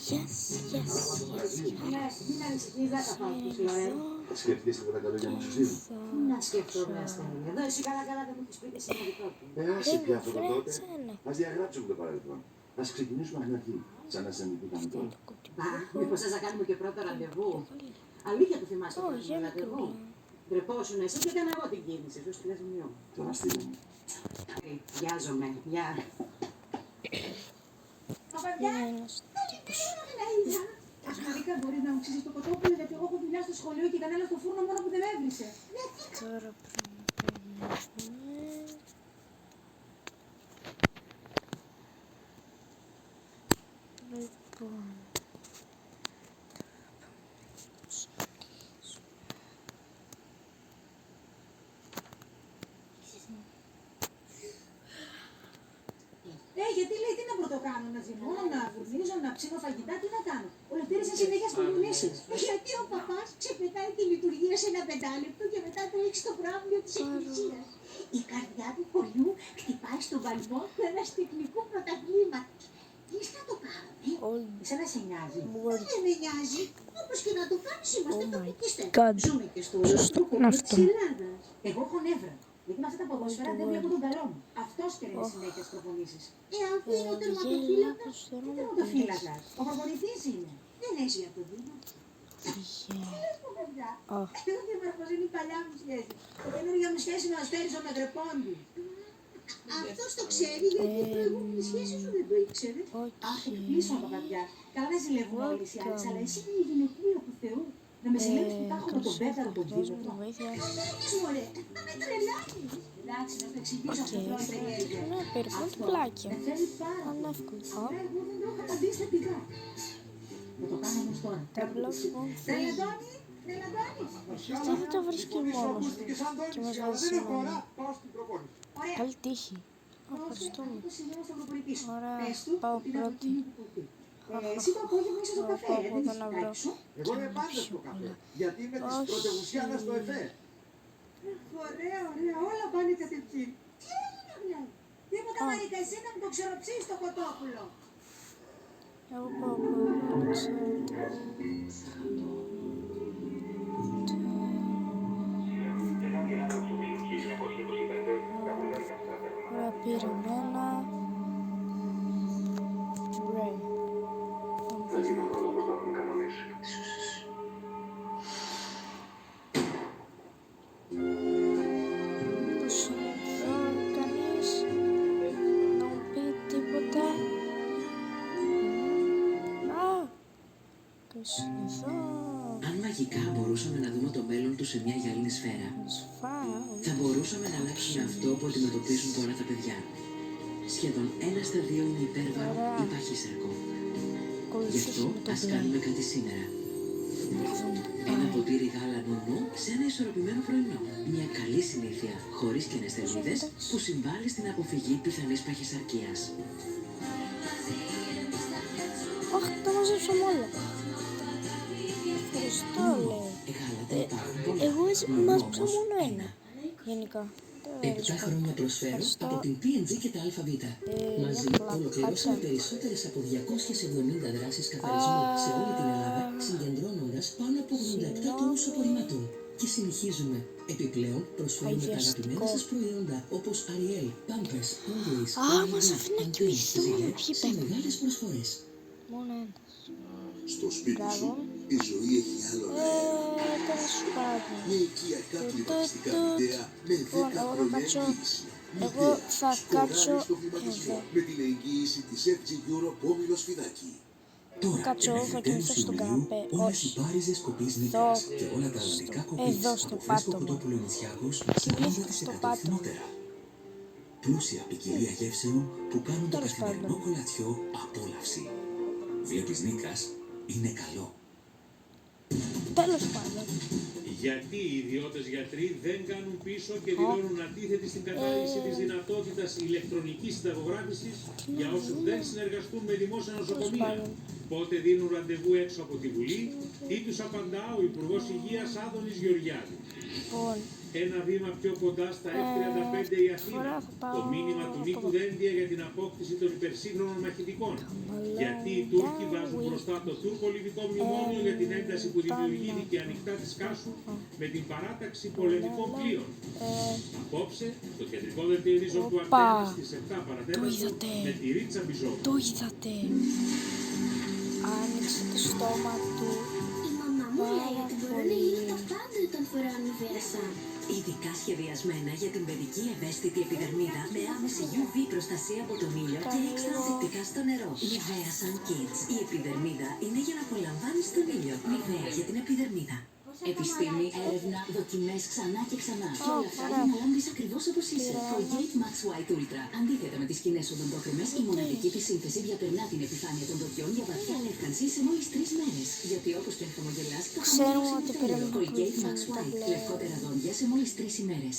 Yes. Ναι, μην ανησυχείς, δεν θα πάω τους Λορέν. Σκεφτείς τίποτα καλό για μας Σωσίδη? Να σκεφτόμουν ασθενή. Εδώ εσύ καλά δεν μου έχεις πει τι σημαντικό του. Άσε πια αυτό το τότε. Ας διαγράψουμε το παρελθόν. Ας ξεκινήσουμε από την αρχή. Σαν να σε μιλούσαμε τώρα. Μπα, μήπως θες να κάνουμε και πρώτο ραντεβού. Αλήθεια που θυμάσαι το πρώτο ραντεβού. Ντρεπόσουν εσύ και έκανα εγώ την κίνηση. Σου στείλες μειό. Τώρα στείλε μου. Βιάζομαι. Γεια. Παπαδιά, δεν είναι Ασχολικά μπορεί να μου ψήσεις το κοτόπουλο γιατί εγώ έχω δουλειά στο σχολείο και κανένα στο φούρνο μόνο που δεν έβρισε. Τώρα λοιπόν. Γιατί λέει τι να πρωτοκάνω, να θυμώνω, να βουρνίζω, να ψήνω φαγητά, τι να κάνω. Ο Λευτέρης είναι συνέχεια προπονήσεις. Γιατί ο παπάς ξεπετάει τη λειτουργία σε ένα πεντάλεπτο και μετά τρέχει στο πράβλιο της εκκλησίας. Η καρδιά του χωριού χτυπάει στον βαλμό του ερασιτεχνικού πρωταθλήματος. Τι θα το κάνουμε, εσένα σε νοιάζει. Δεν με νοιάζει. Όπως και να το κάνεις είμαστε τοπικιστές. Ζούμε και στο χωριό της Ελλάδας. Εγώ έχω νεύρα. Γιατί με αυτά τα ποδόσφαιρα δεν βλέπω τον καλό μου. Αυτός παίρνει συνέχεια στις προπονήσεις. Αφού είναι ο τερματοφύλακας, τι τερματοφύλακας. Ο προπονητής είναι. Δεν έχει για το δίνω. Τι λες πω παιδιά. Εγώ και μαρκός είναι η παλιά μου σχέση. Η καινούργια μου σχέση με αστέριζο με Γρεπόντι. Αυτός το ξέρει γιατί η προηγούμενη σχέση σου δεν το ήξερε. Αχ, εκπλήσω τα παιδιά. Καλά να ζηλεύουν όλες οι άλλες, αλλά εσύ είναι η γυναικεία του Θεού. Να με ζηλεύεις που τάχω με τον πέταρο τον δίδυμο. Τι μωρέ, να με τρελάνεις. Εντάξει, να το εξηγήσω αυτό το περιέργεια. Ναι, περιπέτει πλάκια. Με θέλει πάρα πολύ. Απλά εγώ δεν το έχω καταντήσει θετικά. Να το κάνω όμως τώρα. Τρελαντώνει, Γιατί δεν το βρίσκει μόνος του και μας βάζει σημαίνει. Καλή τύχη. Ευχαριστούμε. Ωραία, πάω πρώτη. Εσύ το απόγευμα είσαι στο καφέ, δεν είσαι έξω. Εγώ είμαι πάντα στο καφέ. Γιατί είμαι της πρωτευουσιάνας στο ΕΦΕ. Ωραία, όλα πάνε κατευθείαν. Τι έγινε, βλέπει. Τίποτα Μαρίκα, εσύ να μου το ξεροψείς το κοτόπουλο. Εγώ πάω Ωραία, πήρε εμένα. Ωραία. Πώς είναι εδώ κανείς να μου πει τίποτα. Πώς είναι εδώ. Αν μαγικά μπορούσαμε να δούμε το μέλλον του σε μια γυάλινη σφαίρα, θα μπορούσαμε να αλλάξουμε αυτό που αντιμετωπίζουν τώρα τα παιδιά. Σχεδόν 1 στα 2 είναι υπέρβαρο ή παχύσαρκο. Γι' αυτό ας κάνουμε κάτι σήμερα. Ένα ποτήρι γάλα νονό σε ένα ισορροπημένο πρωινό. Μια καλή συνήθεια, χωρίς κενές θερμίδες, που συμβάλλει στην αποφυγή πιθανής παχυσαρκίας. Αχ, τα μαζέψαμε όλα. Ευχαριστώ, λέει. Εγώ μάζεψα μόνο ένα. Γενικά. 7 χρόνια προσφέρω από την P&G και τα ΑΒ. Μαζί ολοκληρώσαμε περισσότερες από 270 δράσεις καθαρισμού σε όλη την Ελλάδα, συγκεντρώνοντας πάνω από 87 τόνους απορριμμάτων. Και συνεχίζουμε. Επιπλέον προσφέρουμε τα αγαπημένα σας προϊόντα όπως Ariel, Pampers, Always, μας αφήνει να κοιμηθούμε. σε μεγάλες προσφορές. Μόνο ένας. Στο σπίτι σου η ζωή έχει άλλο νόημα. Τέλος πάντων. Με οικιακά κλιματιστικά βίντεα με 10 χρόνια εγγύηση. Εγώ θα κάτσω στο κλιματισμό με την εγγύηση της FG Europe Όμιλο Σφιδάκη. Τώρα, Κάτσω εγώ, θα κοιμηθώ στον καναπέ. όλες οι Όχι. μπάριζες κοπής Εδώ, νύχτας και όλα τα αλλαδικά κοπής εδώ στο από φρέσκο πάτωμα. κοτόπουλο νησιάκος Κοιμήθηκα 40% στο πάτωμα. φθηνότερα. Πλούσια ποικιλία γεύσεων που κάνουν το Τέλος καθημερινό πάντων. κολατσιό απόλαυση. Βλέπεις Νίκας, είναι καλό. Τέλος πάντων. Γιατί οι ιδιώτες γιατροί δεν κάνουν πίσω και δηλώνουν αντίθετη στην κατάργηση της δυνατότητας ηλεκτρονικής συνταγογράφησης για όσους δεν συνεργαστούν με δημόσια νοσοκομεία. Πότε δίνουν ραντεβού έξω από τη Βουλή ή τους απαντά ο Υπουργός Υγείας Άδωνης Γεωργιάδης. Λοιπόν, Ένα βήμα πιο κοντά στα F-35 η Αθήνα. Το μήνυμα του Νίκου Δένδια για την απόκτηση των υπερσύγχρονων μαχητικών. Γιατί οι Τούρκοι βάζουν μπροστά το τουρκο-λιβικό μνημόνιο για την ένταση που δημιουργήθηκε και ανοιχτά της Κάσου με την παράταξη πολεμικών πλοίων. Απόψε, το κεντρικό δελτίο ειδήσεων του Αντένα στις 7 παρατέταρτο με τη Ρίτσα Μπιζόγλου. Το είδατε. Άνοιξε το στόμα του. Η μαμά μου λέει ότι μπορώ να γίνω τα πάντα όταν φοράω Nivea Sun. Ειδικά σχεδιασμένα για την παιδική ευαίσθητη επιδερμίδα με άμεση UV προστασία από τον ήλιο και έξτρα ανθεκτικά στο νερό. Nivea Sun Kids. Η επιδερμίδα είναι για να απολαμβάνεις τον ήλιο. Nivea για την επιδερμίδα. Επιστήμη, έρευνα, δοκιμές ξανά και ξανά. Και όλα αυτά για να λάμπεις ακριβώς όπως είσαι. Colgate Max White Ultra. Αντίθετα με τις κοινές οδοντόκρεμες, η μοναδική της σύνθεση διαπερνά την επιφάνεια των δοντιών για βαθιά λεύκανση σε μόλις 3 μέρες. Γιατί όπως και αν χαμογελάς, το χαμόγελο είναι τέλειο. Colgate Max White. Λευκότερα δόντια σε μόλις 3 ημέρες.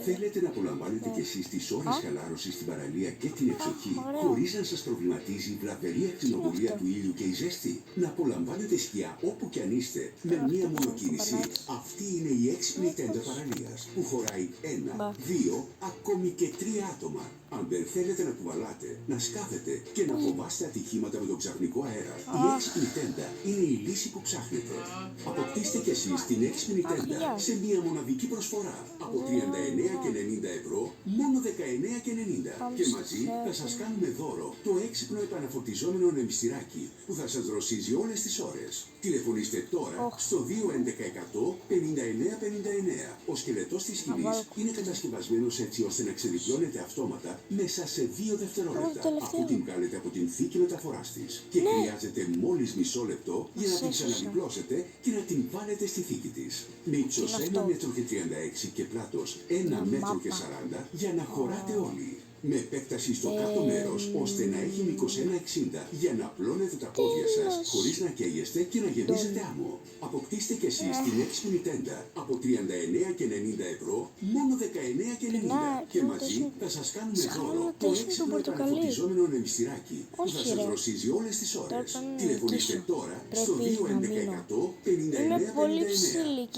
Θέλετε να απολαμβάνετε κι εσείς τις ώρες χαλάρωσης στην παραλία και την εξοχή, χωρίς να σας προβληματίζει η βλαβερή ακτινοβολία του ήλιου και η ζέστη? Να απολαμβάνετε σκιά όπου κι αν είστε, με μία μόνο κίνηση? Αυτή είναι η έξυπνη τέντα παραλίας, που χωράει 1, 2, ακόμη και 3 άτομα. Αν δεν θέλετε να κουβαλάτε, να σκάβετε και να φοβάστε ατυχήματα με τον ξαφνικό αέρα, η έξυπνη τέντα είναι η λύση που ψάχνετε. Αποκτήστε κι εσείς την έξυπνη τέντα σε μία μοναδική προσφορά από 39,90 ευρώ, μόνο 19,90. Και μαζί θα σας κάνουμε δώρο το έξυπνο επαναφορτιζόμενο νεμιστηράκι που θα σας δροσίζει όλες τις ώρες. Τηλεφωνήστε τώρα στο 211 5959. Ο σκελετός της σκηνής είναι κατασκευασμένος έτσι ώστε να ξεδιπλώνεται αυτόματα μέσα σε 2 δευτερόλεπτα αφού την βγάλετε από την θήκη μεταφοράς της. Και χρειάζεται μόλις μισό λεπτό για να την ξαναδιπλώσετε και να την βάλετε στη θήκη της. Με ύψος 1 μέτρο και 36 και πλάτος 1 μέτρο και 40 για να χωράτε όλοι. Με επέκταση στο κάτω μέρος, ώστε να έχει μήκος 1,60 για να απλώνετε τα πόδια σας χωρίς να καίγεστε και να γεμίζετε άμμο. Αποκτήστε κι εσείς την έξυπνη τέντα από 39,90 ευρώ, μόνο 19,90. Και μαζί θα σας κάνουμε δώρο το έξυπνο επαναφορτιζόμενο νεμιστηράκι που θα σας δροσίζει όλες τις ώρες. Τηλεφωνήστε τώρα στο 211 5959.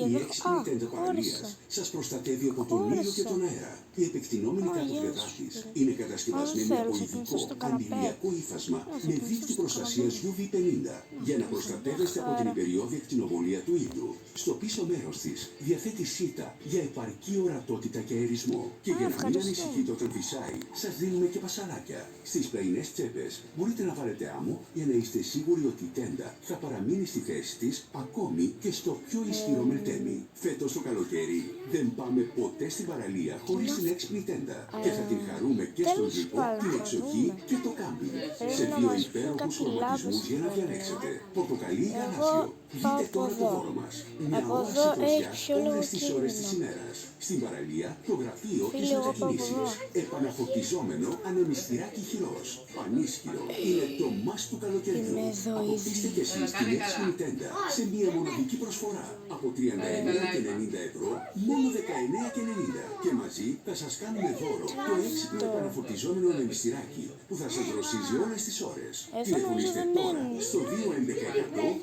Η έξυπνη τέντα παραλίας σας προστατεύει από τον ήλιο και τον αέρα. Η επεκτηνόμενη κατοπλευρά της είναι κατασκευασμένη από ειδικό αντιλιακό ύφασμα με δίκτυο προστασίας UV50 για να προστατεύεστε από την υπεριώδη ακτινοβολία του ήλιου. Στο πίσω μέρος της διαθέτει σίτα για επαρκή ορατότητα και αερισμό. Και για να μην ανησυχείτε όταν φυσάει, σας δίνουμε και πασαλάκια. Στις πλαϊνές τσέπες μπορείτε να βάλετε άμμο για να είστε σίγουροι ότι η τέντα θα παραμείνει στη θέση της ακόμη και στο πιο ισχυρό μελτέμι. Φέτος το καλοκαίρι δεν πάμε ποτέ στην παραλία χωρίς την έξυπνη τέντα και θα την χαρούμε και στον τρυπό, την εξοχή και το κάμπινγκ. Σε 2 υπέροχους χρωματισμούς για να διαλέξετε. Πορτοκαλί ή γαλάζιο. Δείτε τώρα το δώρο μας. Μια όαση φωτιάς όλες τις ώρες της ημέρας. Στην παραλία, το γραφείο της μετακινήσεως. Επαναφορτιζόμενο ανεμιστηράκι χειρός. Πανίσχυρο. Είναι το μας του καλοκαιριού. Αποκτήστε κι εσείς την έξυπνη τέντα σε μια μοναδική προσφορά από 39,90 ευρώ, μόνο 19,90. Και μαζί θα σας κάνουμε δώρο το έξυπνο επαναφορτιζόμενο ανεμιστηράκι που θα σας δροσίζει όλες τις ώρες. Τηλεφωνήστε τώρα στο 211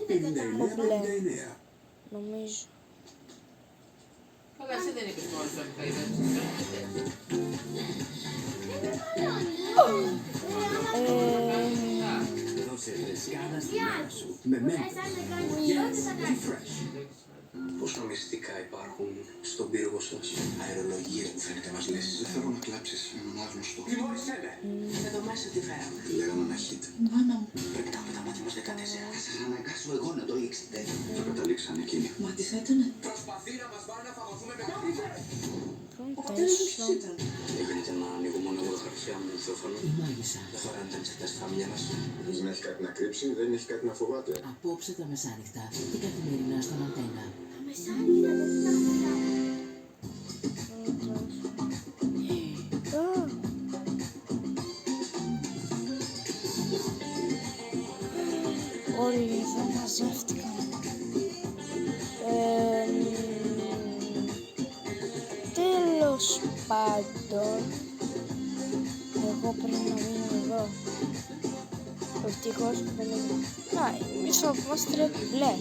5959. Νομίζω. Καλά, εσύ δεν είπες μόνος ότι θα είδες. Δώσε φρεσκάδα στη μέρα σου. Με Mentos. Yes, be fresh. Πόσα μυστικά υπάρχουν στον πύργο σας? Αερολογίες που φαίνεται μας λες. Δεν θέλω να κλάψεις έναν άγνωστο. Τιμώρησέ με. Εδώ μέσα τι φέραμε? Λέγαμε ένα hit. Μάνα μου. Πρέπει να τα μάτια μας 14. Θα σας αναγκάσω εγώ να το ρίξετε. Το καταλήξαν εκείνοι. Μα τι θα ήτανε? Προσπαθεί να μας βάλει να φαγωθούμε με κάτι. Ο πατέρας μου ποιος ήταν? Έγινε να ανοίγω μόνο εγώ τα χαρτιά μου στο όφανο. Η μάγισσα. Δεν χωράνε να εξετάσει τα χαμιά μας. Δεν έχει κάτι να κρύψει, δεν έχει κάτι να φοβάται. Απόψε τα μεσάνυχτα και καθημερινά στον Αντένα. Μεσάνυχτα δεν είναι αυτά. Όλοι εδώ μαζεύτηκαν. Τέλος πάντων, εγώ πρέπει να μείνω εδώ. Ευτυχώς που δεν είναι. Να, μισό που μας τρέπει, βλέ.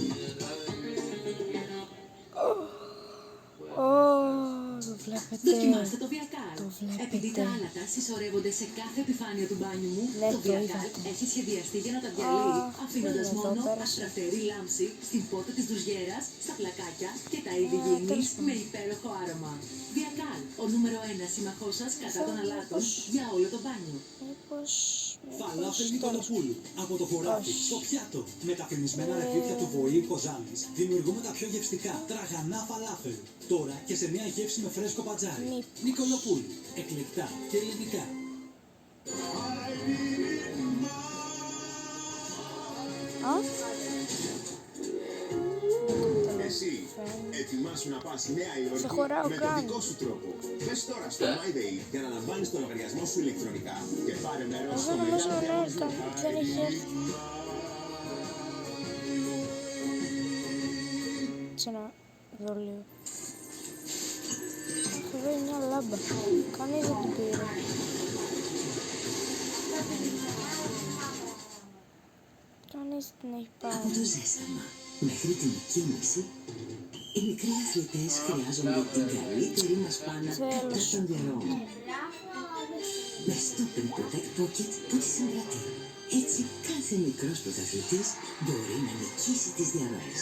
βλέπετε. Δοκιμάστε το Viacal. Το βλέπετε. Επειδή τα άλατα συσσωρεύονται σε κάθε επιφάνεια του μπάνιου μου, Ναι, το το Viacal είδατε. έχει σχεδιαστεί για να τα διαλύει, αφήνοντας είναι εδώ, μόνο πέρασε. αστραφτερή λάμψη στην πόρτα της ντουζιέρας, στα πλακάκια και τα είδη τέλος γυηνής πάντων. με υπέροχο άρωμα. Viacal, ο νούμερο 1 σύμμαχός σας κατά των αλάτων για όλο το μπάνιο. Μήπως... Φαλάφελ τέλος. Νικολοπούλου. Από το χωράφι Όχι. στο πιάτο. Με τα φημισμένα ρεβίθια του Βοή Κοζάνης. Δημιουργούμε τα πιο γευστικά τραγανά φαλάφελ. Τώρα και σε μια γεύση με φρέσκο πατζάρι. Νικολοπούλου. Εκλεκτά και ελληνικά. Α, Εσύ, ετοιμάσου να πας Νέα Υόρκη σε χωράω με το καν. δικό σου τρόπο. Μπες τώρα στο MyDay για να λαμβάνεις το λογαριασμό σου ηλεκτρονικά και πάρε μέρος Εγώ στο νομίζω μεγάλο ναι, διαγωνισμό. δεν είχε έρθει. Σε να δω λίγο. Αχ, εδώ είναι μια λάμπα. Κανείς δεν την πήρε. Κανείς δεν έχει Από πάρει. το ζέσταμα μέχρι την κίνηση, οι μικροί αθλητές χρειάζονται την καλύτερη μας πάνα κατά των διαρροών. Με Stop and Protect Pocket που τη συγκρατεί. Έτσι κάθε μικρός πρωταθλητής μπορεί να νικήσει τις διαρροές.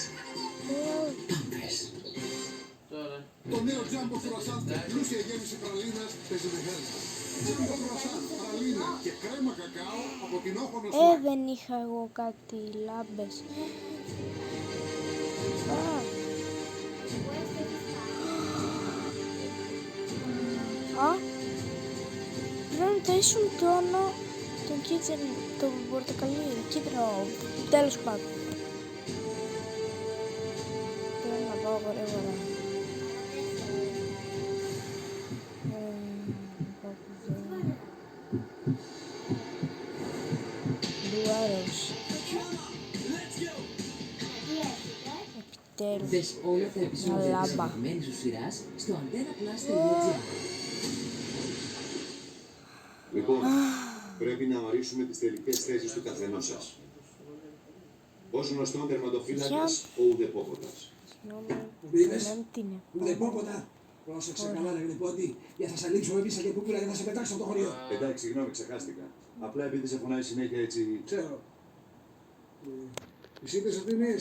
Pampers. Το νέο Jumbo Croissant με πλούσια γέμιση πραλίνας παίζει μεγάλη. Jumbo Croissant, πραλίνα και κρέμα κακάο από την όχονο snack. Δεν είχα εγώ κάτι λάμπες. Α, πρέπει να ταΐσουν τον kitchen, το πορτοκαλί, κίτρινο, τέλος πάντων. Πρέπει να πάω γρήγορα. Blue Arrows. Επιτέλους. Δες όλα τα επεισόδια της λάμπα. αγαπημένης σου σειράς στο antenaplus.gr. Λοιπόν, πρέπει να ορίσουμε τις τελικές θέσεις του καθενός σας. Ως γνωστόν τερματοφύλακας ο ουδεπόποτας. Συγγνώμη, τι είναι. Ουδεπόποτα. Πρόσεξε καλά ρε γλυπώτη. Για θα σε λείψω μέσα και πούπουλα και θα σε πετάξω από το χωριό. Εντάξει, συγγνώμη, ξεχάστηκα. Απλά επειδή σε φωνάει συνέχεια έτσι... Ξέρω. Εσύ είπες ότι είναι